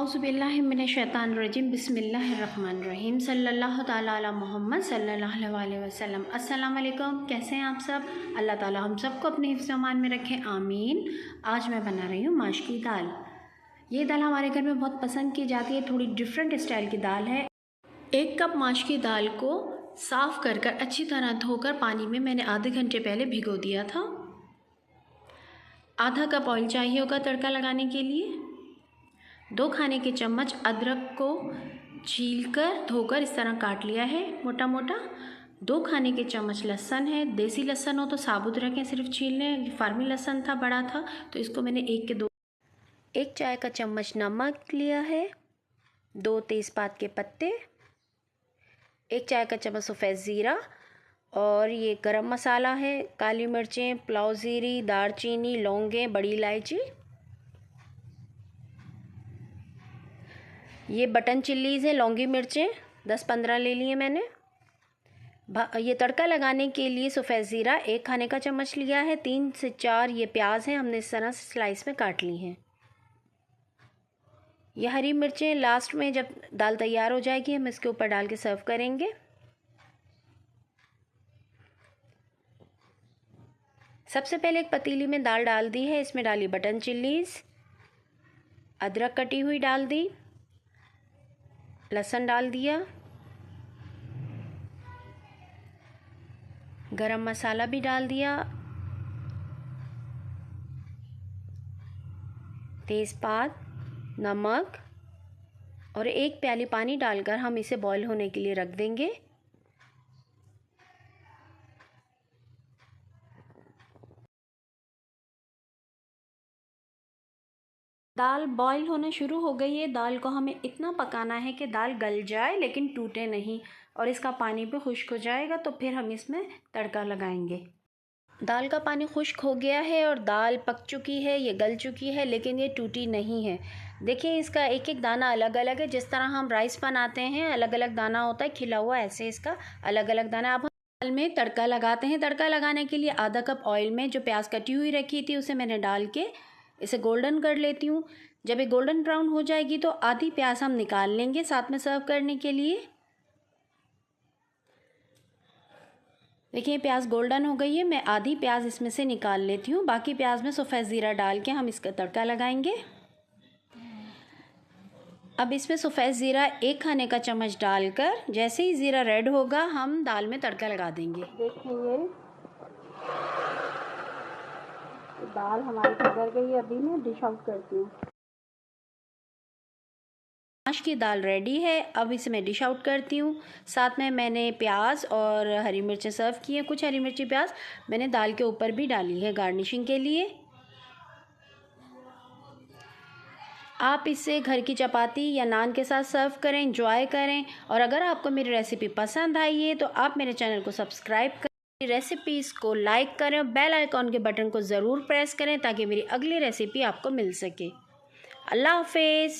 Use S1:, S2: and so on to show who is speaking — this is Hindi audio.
S1: औज़ुबिल्लाहि मिनश्शैतानिर्रजीम बिस्मिल्लाहिर्रहमानिर्रहीम सल्लल्लाहु ताला अला मोहम्मद सल्लल्लाहु अलैहि वसल्लम। अस्सलाम वालेकुम, कैसे हैं आप सब? अल्लाह ताला हम सबको अपने हिफ्ज़ अमान में रखें, आमीन। आज मैं बना रही हूँ माश की दाल। ये दाल हमारे घर में बहुत पसंद की जाती है, थोड़ी डिफरेंट स्टाइल की दाल है। 1 कप माश की दाल को साफ़ कर अच्छी तरह धोकर पानी में मैंने आधे घंटे पहले भिगो दिया था। आधा कप ऑयल चाहिए होगा तड़का लगाने के लिए। 2 खाने के चम्मच अदरक को छीलकर धोकर इस तरह काट लिया है मोटा मोटा। 2 खाने के चम्मच लहसुन है, देसी लहसुन हो तो साबुत रखें, सिर्फ छील लें। फार्मी लहसुन था, बड़ा था, तो इसको मैंने 1 के 2। 1 चाय का चम्मच नमक लिया है, 2 तेज़पात के पत्ते, 1 चाय का चम्मच सफ़ेद ज़ीरा, और ये गरम मसाला है, काली मिर्चें, पुलाव ज़ीरी, दालचीनी, लौंगें, बड़ी इलायची। ये बटन चिल्लीज़ है, लौंगी मिर्चें 10-15 ले लिए मैंने। ये तड़का लगाने के लिए सफ़ेद ज़ीरा 1 खाने का चम्मच लिया है। 3 से 4 ये प्याज हैं, हमने इस तरह से स्लाइस में काट ली हैं। ये हरी मिर्चें लास्ट में जब दाल तैयार हो जाएगी हम इसके ऊपर डाल के सर्व करेंगे। सबसे पहले एक पतीली में दाल डाल दी है, इसमें डाली बटन चिल्लीज़, अदरक कटी हुई डाल दी, लहसुन डाल दिया, गरम मसाला भी डाल दिया, तेज़पात, नमक, और 1 प्याली पानी डालकर हम इसे बॉईल होने के लिए रख देंगे। दाल बॉईल होना शुरू हो गई है। दाल को हमें इतना पकाना है कि दाल गल जाए लेकिन टूटे नहीं, और इसका पानी भी खुश्क हो जाएगा तो फिर हम इसमें तड़का लगाएंगे। दाल का पानी खुश्क हो गया है और दाल पक चुकी है, ये गल चुकी है, लेकिन ये टूटी नहीं है। देखिए इसका एक एक दाना अलग अलग है। जिस तरह हम राइस बनाते हैं अलग अलग दाना होता है खिला हुआ, ऐसे इसका अलग अलग दाना। अब हम दाल में तड़का लगाते हैं। तड़का लगाने के लिए आधा कप ऑयल में जो प्याज कटी हुई रखी थी उसे मैंने डाल के इसे गोल्डन कर लेती हूँ। जब ये गोल्डन ब्राउन हो जाएगी तो आधी प्याज हम निकाल लेंगे साथ में सर्व करने के लिए। देखिए प्याज गोल्डन हो गई है, मैं आधी प्याज इसमें से निकाल लेती हूँ। बाकी प्याज में सफ़ेद ज़ीरा डाल के हम इसका तड़का लगाएंगे। अब इसमें सफ़ेद ज़ीरा 1 खाने का चम्मच डालकर जैसे ही ज़ीरा रेड होगा हम दाल में तड़का लगा देंगे। देखिए दाल हमारी पक गई है, अभी मैं डिश आउट करती हूँ। माश की दाल रेडी है, अब इसे मैं डिश आउट करती हूँ। साथ में मैंने प्याज और हरी मिर्चें सर्व की हैं। कुछ हरी मिर्ची प्याज मैंने दाल के ऊपर भी डाली है गार्निशिंग के लिए। आप इसे घर की चपाती या नान के साथ सर्व करें, एंजॉय करें। और अगर आपको मेरी रेसिपी पसंद आई है तो आप मेरे चैनल को सब्सक्राइब करें, रेसिपीज़ को लाइक करें और बेल आइकॉन के बटन को ज़रूर प्रेस करें ताकि मेरी अगली रेसिपी आपको मिल सके। अल्लाह हाफिज़।